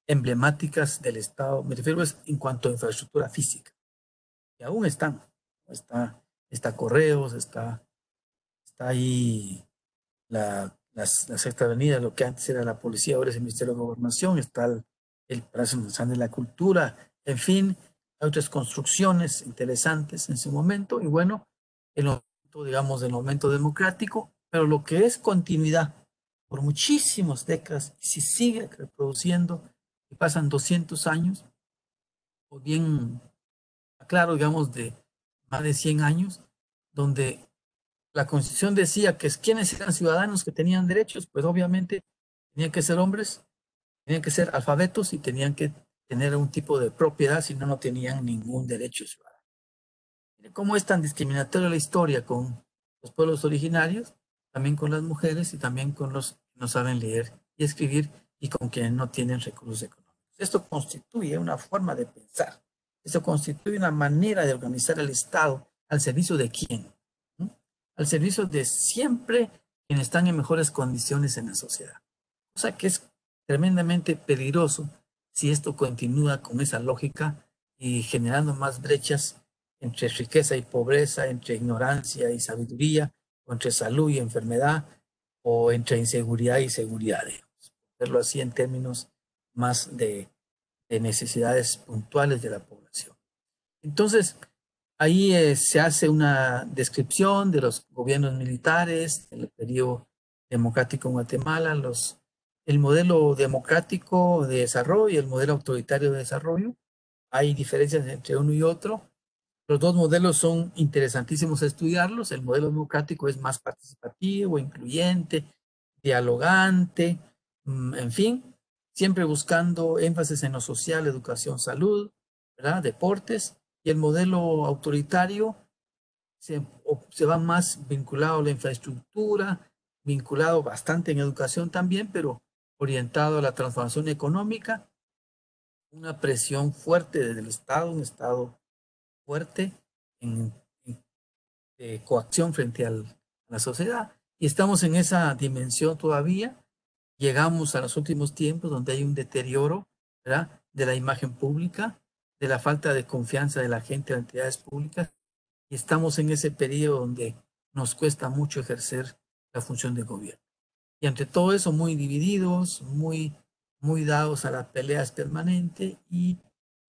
emblemáticas del Estado, me refiero pues, en cuanto a infraestructura física, que aún están. Está Correos, está ahí la Sexta Avenida, lo que antes era la policía, ahora es el Ministerio de Gobernación, está el Palacio Nacional de la Cultura, en fin, hay otras construcciones interesantes en su momento, y bueno, el momento, digamos, del momento democrático, pero lo que es continuidad por muchísimas décadas, y si sigue reproduciendo, y pasan 200 años, o bien, claro, digamos, de más de 100 años, donde la Constitución decía que quienes eran ciudadanos que tenían derechos, pues obviamente tenían que ser hombres, tenían que ser alfabetos y tenían que tener un tipo de propiedad, si no, no tenían ningún derecho ciudadano. Mire cómo es tan discriminatoria la historia con los pueblos originarios, también con las mujeres y también con los que no saben leer y escribir y con quienes no tienen recursos económicos. Esto constituye una forma de pensar, esto constituye una manera de organizar el Estado al servicio de quién, ¿no? Al servicio de siempre quienes están en mejores condiciones en la sociedad. O sea que es tremendamente peligroso si esto continúa con esa lógica y generando más brechas entre riqueza y pobreza, entre ignorancia y sabiduría, o entre salud y enfermedad, o entre inseguridad y seguridad, digamos. Verlo así en términos más de necesidades puntuales de la población. Entonces, ahí se hace una descripción de los gobiernos militares, el periodo democrático en Guatemala, el modelo democrático de desarrollo y el modelo autoritario de desarrollo. Hay diferencias entre uno y otro. Los dos modelos son interesantísimos estudiarlos. El modelo democrático es más participativo, incluyente, dialogante, en fin, siempre buscando énfasis en lo social, educación, salud, ¿verdad? Deportes. Y el modelo autoritario se va más vinculado a la infraestructura, vinculado bastante en educación también, pero orientado a la transformación económica, una presión fuerte desde el Estado, un Estado fuerte en, coacción frente a la sociedad. Y estamos en esa dimensión todavía. Llegamos a los últimos tiempos donde hay un deterioro, ¿verdad?, de la imagen pública, de la falta de confianza de la gente en las entidades públicas. Y estamos en ese periodo donde nos cuesta mucho ejercer la función de gobierno. Y ante todo eso, muy divididos, muy dados a las peleas permanentes, y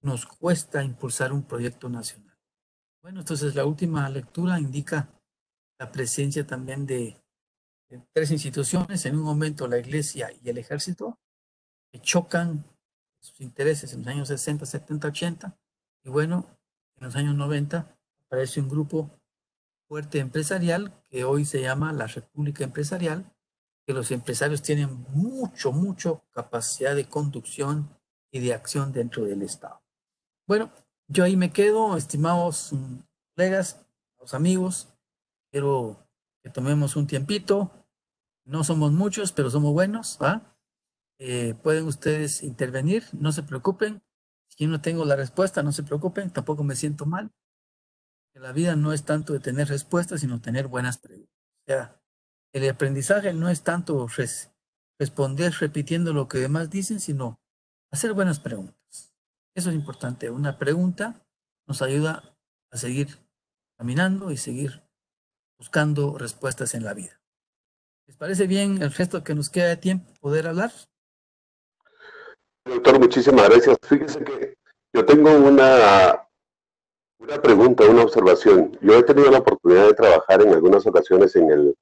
nos cuesta impulsar un proyecto nacional. Bueno, entonces la última lectura indica la presencia también de tres instituciones, en un momento la Iglesia y el Ejército, que chocan sus intereses en los años 60, 70, 80, y bueno, en los años 90 aparece un grupo fuerte empresarial que hoy se llama la República Empresarial, que los empresarios tienen mucho capacidad de conducción y de acción dentro del Estado. Bueno, yo ahí me quedo, estimados colegas, los amigos. Quiero que tomemos un tiempito. No somos muchos, pero somos buenos, ¿va? Pueden ustedes intervenir, no se preocupen. Si yo no tengo la respuesta, no se preocupen, tampoco me siento mal. La vida no es tanto de tener respuestas, sino tener buenas preguntas. O sea, el aprendizaje no es tanto responder repitiendo lo que demás dicen, sino hacer buenas preguntas. Eso es importante. Una pregunta nos ayuda a seguir caminando y seguir buscando respuestas en la vida. ¿Les parece bien el resto que nos queda de tiempo poder hablar? Doctor, muchísimas gracias. Fíjese que yo tengo una pregunta, una observación. Yo he tenido la oportunidad de trabajar en algunas ocasiones en el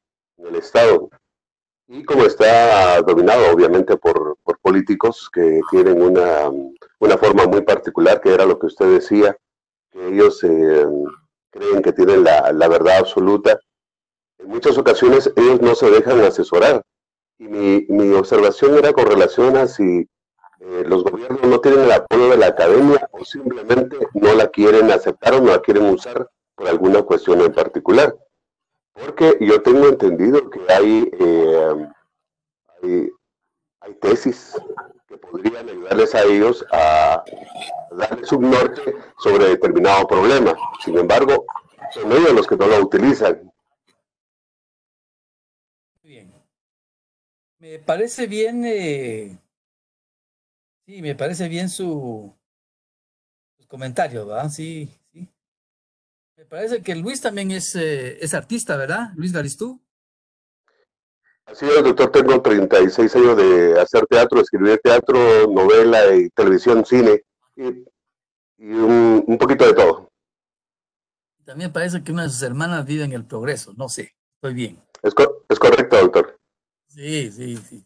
Estado, y como está dominado obviamente por políticos que tienen una forma muy particular, que era lo que usted decía, que ellos creen que tienen la verdad absoluta. En muchas ocasiones ellos no se dejan asesorar. Y mi observación era con relación a si los gobiernos no tienen el apoyo de la academia o simplemente no la quieren aceptar o no la quieren usar por alguna cuestión en particular. Porque yo tengo entendido que hay, hay tesis que podrían ayudarles a ellos a darles un norte sobre determinado problema. Sin embargo, son ellos los que no lo utilizan. Muy bien. Me parece bien, sí, me parece bien sus comentarios, ¿verdad? Sí, sí. Me parece que Luis también es artista, ¿verdad? Luis Garistú. Así es, doctor, tengo 36 años de hacer teatro, escribir teatro, novela y televisión, cine, y, y un poquito de todo. También parece que una de sus hermanas vive en El Progreso, no sé, estoy bien. Es correcto, doctor. Sí, sí, sí.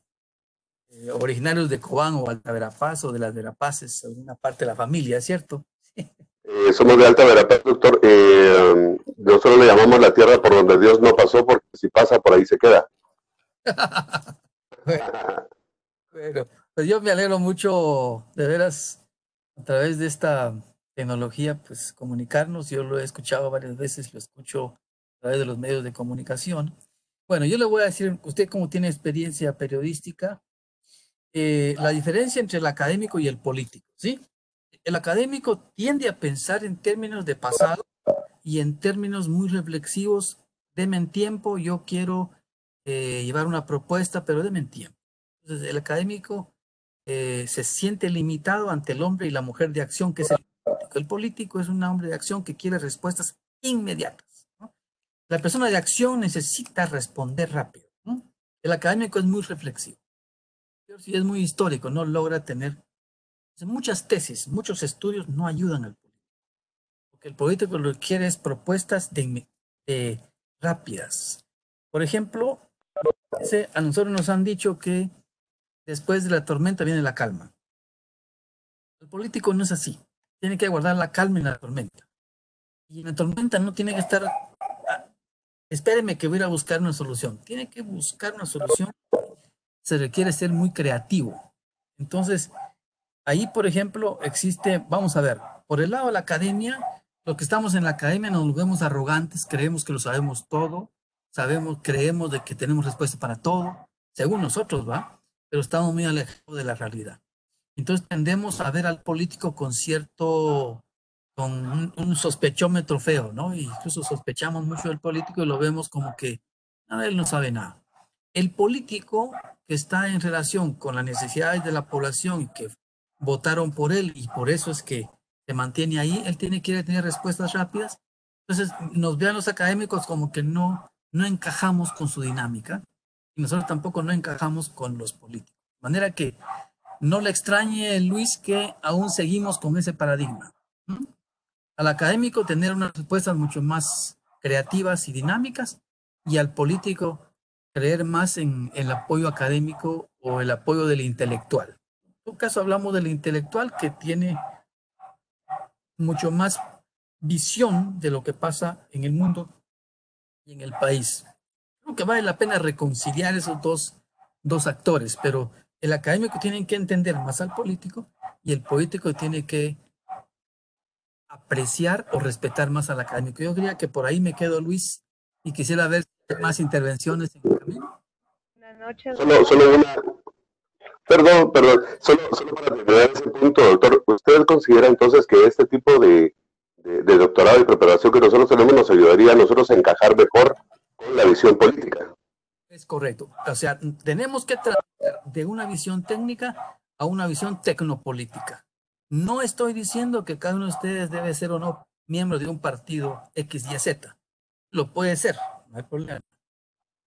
Originarios de Cobán o Alta Verapaz o de las Verapaces, una parte de la familia, ¿cierto? Somos de Alta Verapaz, doctor. Nosotros le llamamos la tierra por donde Dios no pasó, porque si pasa, por ahí se queda. Bueno, bueno, pues yo me alegro mucho, de veras, a través de esta tecnología, pues comunicarnos. Yo lo he escuchado varias veces, lo escucho a través de los medios de comunicación. Bueno, yo le voy a decir, usted como tiene experiencia periodística, la diferencia entre el académico y el político, ¿sí? El académico tiende a pensar en términos de pasado y en términos muy reflexivos. Deme en tiempo, yo quiero llevar una propuesta, pero deme en tiempo. Entonces, el académico se siente limitado ante el hombre y la mujer de acción, que es el político. El político es un hombre de acción que quiere respuestas inmediatas, ¿no? La persona de acción necesita responder rápido, ¿no? El académico es muy reflexivo. Sí, es muy histórico, no logra tener muchas tesis, muchos estudios no ayudan al político, porque el político lo que quiere es propuestas de rápidas. Por ejemplo, a nosotros nos han dicho que después de la tormenta viene la calma. El político no es así. Tiene que guardar la calma en la tormenta. Y en la tormenta no tiene que estar, espéreme que voy a ir a buscar una solución. Tiene que buscar una solución. Se requiere ser muy creativo. Entonces, ahí, por ejemplo, existe, vamos a ver, por el lado de la academia, los que estamos en la academia nos vemos arrogantes, creemos que lo sabemos todo, creemos de que tenemos respuesta para todo, según nosotros, ¿va? Pero estamos muy alejados de la realidad. Entonces tendemos a ver al político con con un sospechómetro feo, ¿no? Y incluso sospechamos mucho del político y lo vemos como que él no sabe nada. El político que está en relación con las necesidades de la población y que votaron por él y por eso es que se mantiene ahí, él quiere tener respuestas rápidas. Entonces nos vean los académicos como que no encajamos con su dinámica y nosotros tampoco no encajamos con los políticos. De manera que no le extrañe, Luis, que aún seguimos con ese paradigma. ¿Mm? Al académico tener unas respuestas mucho más creativas y dinámicas, y al político creer más en el apoyo académico o el apoyo del intelectual. En tu caso hablamos del intelectual que tiene mucho más visión de lo que pasa en el mundo y en el país. Creo que vale la pena reconciliar esos dos actores, pero el académico tiene que entender más al político y el político tiene que apreciar o respetar más al académico. Yo diría que por ahí me quedo, Luis, y quisiera ver más intervenciones en el camino. Buenas noches. Solo una, perdón, solo para terminar ese punto, doctor, ¿usted considera entonces que este tipo de doctorado y preparación que nosotros tenemos nos ayudaría a nosotros a encajar mejor con la visión política? Es correcto. O sea, tenemos que tratar de una visión técnica a una visión tecnopolítica. No estoy diciendo que cada uno de ustedes debe ser o no miembro de un partido X, Y, Z. Lo puede ser, no hay problema.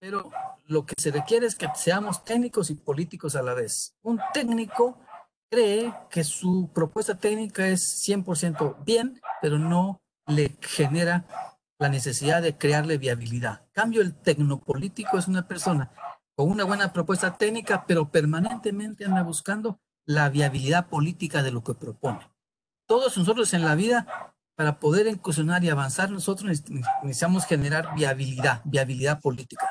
Pero lo que se requiere es que seamos técnicos y políticos a la vez. Un técnico cree que su propuesta técnica es 100% bien, pero no le genera la necesidad de crearle viabilidad. En cambio, el tecnopolítico es una persona con una buena propuesta técnica, pero permanentemente anda buscando la viabilidad política de lo que propone. Todos nosotros en la vida, para poder incursionar y avanzar, nosotros necesitamos generar viabilidad política.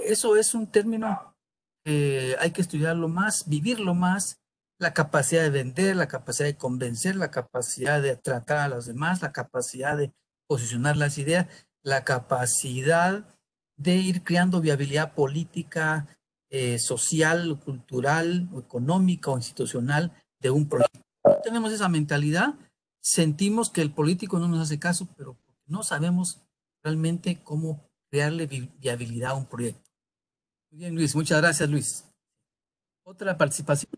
Eso es un término que hay que estudiarlo más, vivirlo más, la capacidad de vender, la capacidad de convencer, la capacidad de tratar a los demás, la capacidad de posicionar las ideas, la capacidad de ir creando viabilidad política, social, cultural, económica o institucional de un proyecto. Tenemos esa mentalidad, sentimos que el político no nos hace caso, pero no sabemos realmente cómo crearle viabilidad a un proyecto. Muy bien, Luis, muchas gracias, Luis. Otra participación.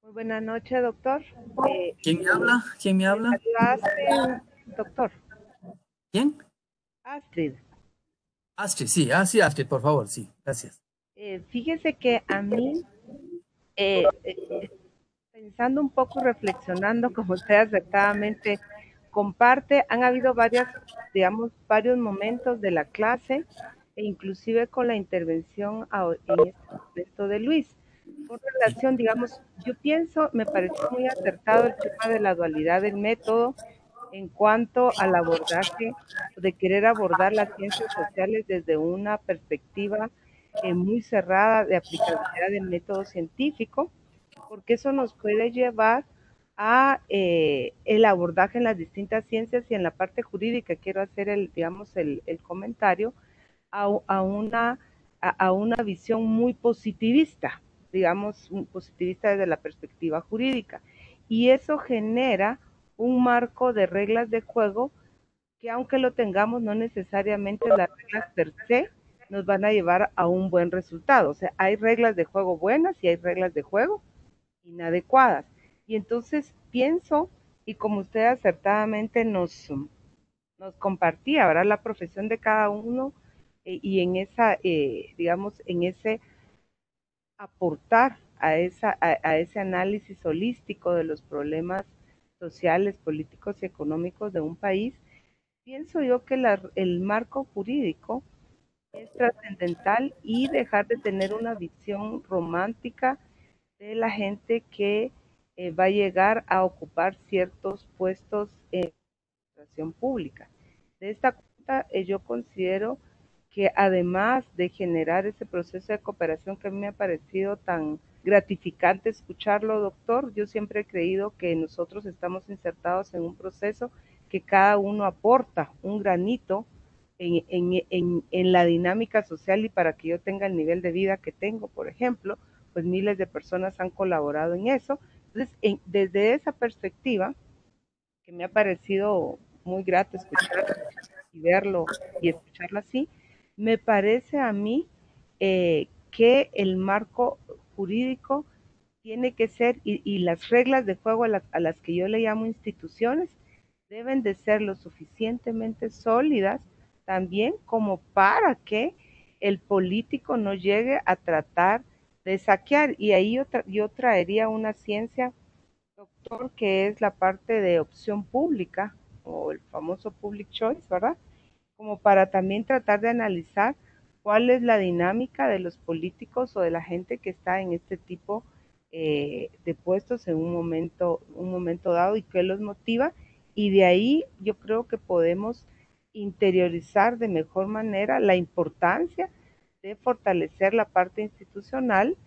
Muy buenas noches, doctor. ¿Quién me habla? ¿Quién me habla? Astrid, doctor. ¿Quién? Astrid. Astrid, sí, sí, Astrid, por favor, sí, gracias. Fíjese que a mí, pensando un poco, reflexionando, como usted acertadamente comparte, han habido varios momentos de la clase, e inclusive con la intervención en este momento de Luis. Con relación, digamos, yo pienso, me pareció muy acertado el tema de la dualidad del método en cuanto al abordaje, de querer abordar las ciencias sociales desde una perspectiva muy cerrada de aplicabilidad del método científico, porque eso nos puede llevar a el abordaje en las distintas ciencias y en la parte jurídica. Quiero hacer el comentario a una visión muy positivista, digamos, positivista desde la perspectiva jurídica. Y eso genera un marco de reglas de juego que, aunque lo tengamos, no necesariamente las reglas per se nos van a llevar a un buen resultado. O sea, hay reglas de juego buenas y hay reglas de juego inadecuadas. Y entonces pienso, y como usted acertadamente nos compartía, ¿verdad? La profesión de cada uno, y en esa, digamos, en ese aportar a ese análisis holístico de los problemas sociales, políticos y económicos de un país, pienso yo que el marco jurídico es trascendental, y dejar de tener una visión romántica de la gente que va a llegar a ocupar ciertos puestos en la administración pública. De esta cuenta, yo considero que, además de generar ese proceso de cooperación que a mí me ha parecido tan gratificante escucharlo, doctor, yo siempre he creído que nosotros estamos insertados en un proceso que cada uno aporta un granito en la dinámica social, y para que yo tenga el nivel de vida que tengo, por ejemplo, pues miles de personas han colaborado en eso. Entonces, desde esa perspectiva, que me ha parecido muy grato escuchar y verlo y escucharlo así, me parece a mí que el marco jurídico tiene que ser, y las reglas de juego a las que yo le llamo instituciones, deben de ser lo suficientemente sólidas también como para que el político no llegue a tratar de saquear. Y ahí yo traería una ciencia, doctor, que es la parte de opción pública, o el famoso public choice, ¿verdad? Como para también tratar de analizar cuál es la dinámica de los políticos o de la gente que está en este tipo de puestos en un momento dado, y qué los motiva. Y de ahí yo creo que podemos interiorizar de mejor manera la importancia de fortalecer la parte institucional,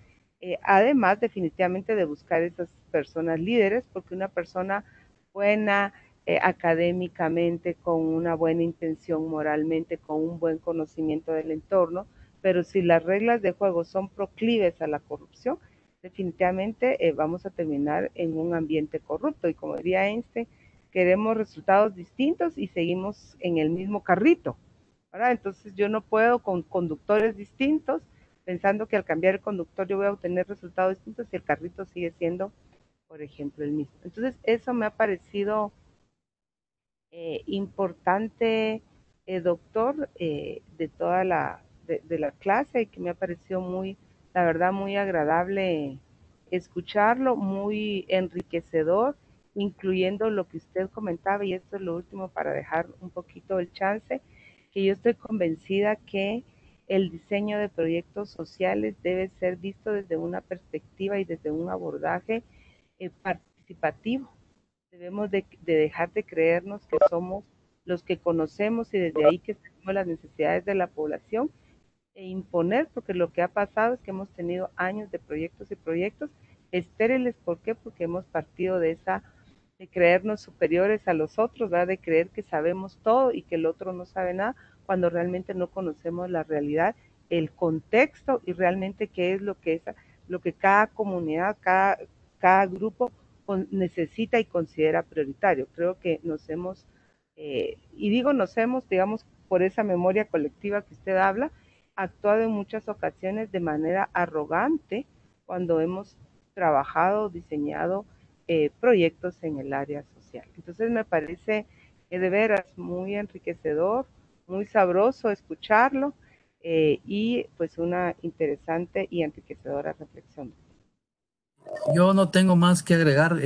además definitivamente de buscar esas personas líderes, porque una persona buena, académicamente, con una buena intención moralmente, con un buen conocimiento del entorno, pero si las reglas de juego son proclives a la corrupción, definitivamente vamos a terminar en un ambiente corrupto. Y como diría Einstein, queremos resultados distintos y seguimos en el mismo carrito, ¿verdad? Entonces yo no puedo, con conductores distintos, pensando que al cambiar el conductor yo voy a obtener resultados distintos, si el carrito sigue siendo, por ejemplo, el mismo. Entonces eso me ha parecido importante, doctor, de toda de la clase, y que me ha parecido muy, la verdad, muy agradable escucharlo, muy enriquecedor, incluyendo lo que usted comentaba. Y esto es lo último para dejar un poquito el chance, que yo estoy convencida que el diseño de proyectos sociales debe ser visto desde una perspectiva y desde un abordaje participativo. Debemos de dejar de creernos que somos los que conocemos, y desde ahí que tenemos las necesidades de la población, e imponer, porque lo que ha pasado es que hemos tenido años de proyectos y proyectos estériles. ¿Por qué? Porque hemos partido de creernos superiores a los otros, ¿verdad? De creer que sabemos todo y que el otro no sabe nada, cuando realmente no conocemos la realidad, el contexto, y realmente qué es lo que cada comunidad, cada grupo necesita y considera prioritario. Creo que y digo digamos, por esa memoria colectiva que usted habla, actuado en muchas ocasiones de manera arrogante cuando hemos trabajado, diseñado proyectos en el área social. Entonces me parece de veras muy enriquecedor, muy sabroso escucharlo. y pues una interesante y enriquecedora reflexión. Yo no tengo más que agregar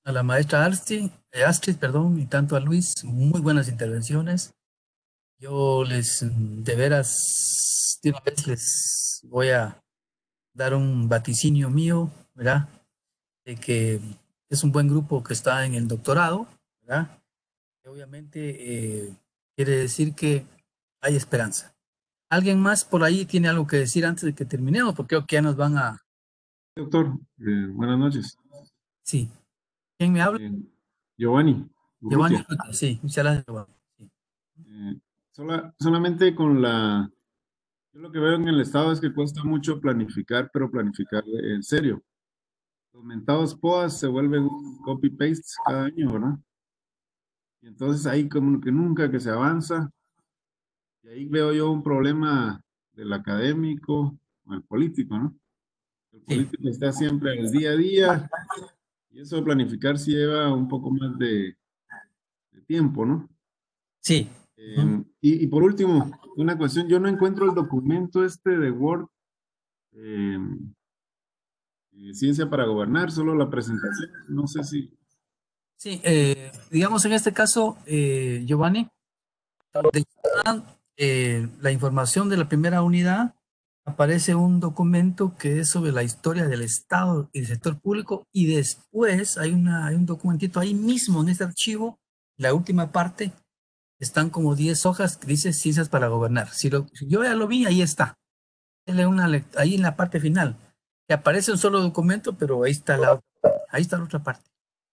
a la maestra Astrid, perdón, y tanto a Luis, muy buenas intervenciones. Yo de veras, de una vez les voy a dar un vaticinio mío, ¿verdad? De que es un buen grupo que está en el doctorado, ¿verdad? Y obviamente quiere decir que hay esperanza. ¿Alguien más por ahí tiene algo que decir antes de que terminemos? Porque creo que ya nos van a... Doctor, buenas noches. Sí. ¿Quién me habla? Giovanni Giovanni. Urrutia. Sí, muchas gracias, Giovanni. Sí. Solamente con yo lo que veo en el estado es que cuesta mucho planificar, pero planificar en serio. Los mentados POAS se vuelven un copy-paste cada año, ¿verdad? Y entonces ahí como que nunca que se avanza. Y ahí veo yo un problema del académico o el político, ¿no? El político está siempre al día a día y eso de planificar sí lleva un poco más de tiempo, ¿no? Sí. Y por último, una cuestión, yo no encuentro el documento este de Word, Ciencia para Gobernar, solo la presentación, no sé si... Sí, digamos en este caso, Giovanni, la información de la primera unidad, aparece un documento que es sobre la historia del Estado y del sector público, y después hay un documentito ahí mismo en este archivo, la última parte, están como 10 hojas que dice Ciencias para Gobernar. Si yo ya lo vi, ahí está. Ahí en la parte final. Que aparece un solo documento, pero ahí está la otra parte.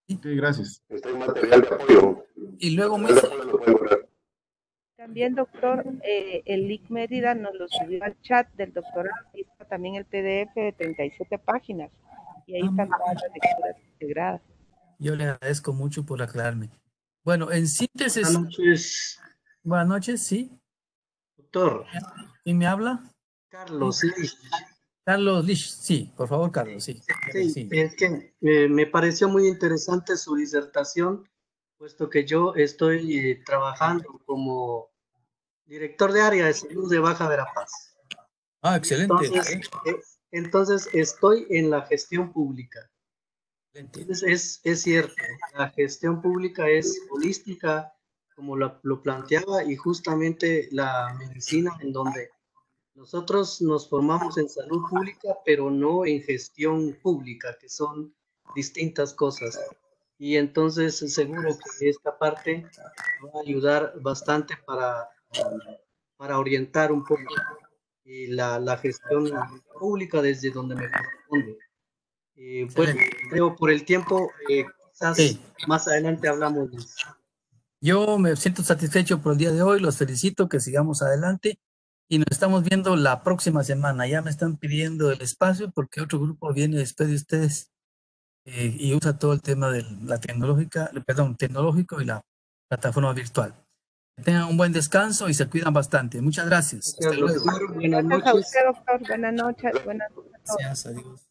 ¿Sí? Ok, gracias. Está en material de apoyo. Y luego también, doctor, el LIC Mérida nos lo subió al chat del doctorado, y está también el PDF de 37 páginas, y ahí están todas las lecturas integradas. Yo le agradezco mucho por aclararme. Bueno, en síntesis... Buenas noches. Buenas noches, sí. Doctor. ¿Quién me habla? Carlos Lich. Carlos Lich, sí, por favor, Carlos, sí. Sí, es que me pareció muy interesante su disertación, puesto que yo estoy trabajando como director de área de salud de Baja Verapaz. Ah, excelente. Entonces estoy en la gestión pública. Entonces es cierto, la gestión pública es holística, como lo planteaba, y justamente la medicina en donde nosotros nos formamos en salud pública, pero no en gestión pública, que son distintas cosas. Y entonces seguro que esta parte va a ayudar bastante para orientar un poco la gestión pública desde donde me corresponde. Pues creo por el tiempo, quizás más adelante hablamos de eso. Yo me siento satisfecho por el día de hoy, los felicito, que sigamos adelante y nos estamos viendo la próxima semana. Ya me están pidiendo el espacio porque otro grupo viene después de ustedes y usa todo el tema de la tecnológico y la plataforma virtual. Que tengan un buen descanso y se cuidan bastante. Muchas gracias. Hasta luego. Buenas noches. Gracias a usted, doctor. Buenas noches. Buenas noches. Gracias, adiós.